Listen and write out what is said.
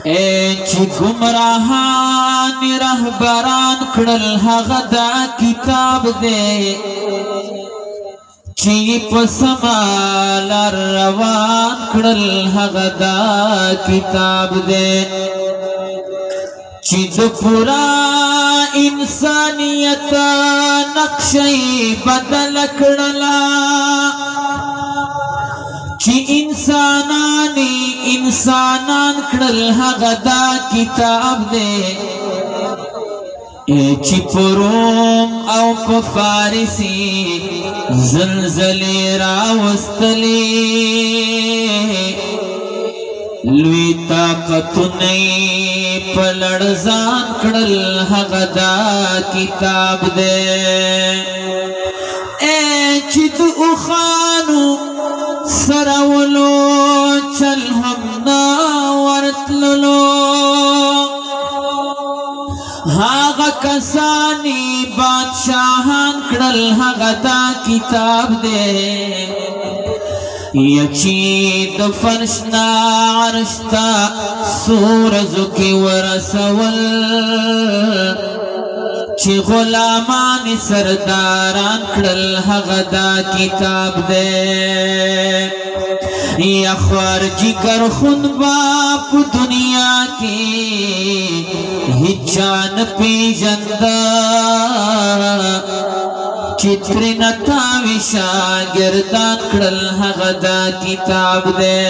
چې ګمراهان رهبران کړل هغه دا کتاب دی چې په سما لار روان کړل هغه دا کتاب دی چې د پورا انسانیت نقشې بدل کړلا چې انسانان کړل هغه دا کتاب دی چې پروم او په فارسی زلزلې راوستلې لوی طاقتونه په لړزان کړل هغه دا کتاب دی چې د اوښانو سرولو چل هم نا ورتللو هاغه کسانی بادشاہان کړل هغه دا کتاب دی یچی د فرش نا عرش تا سورزو کی ورسول چې غلامان سرداران کړل هغه دا کتاب دی یا خوار جگر خون با په دنیا کې هیچان پیژندا چتر نتاوی شاگردان کړل هغه دا کتاب دی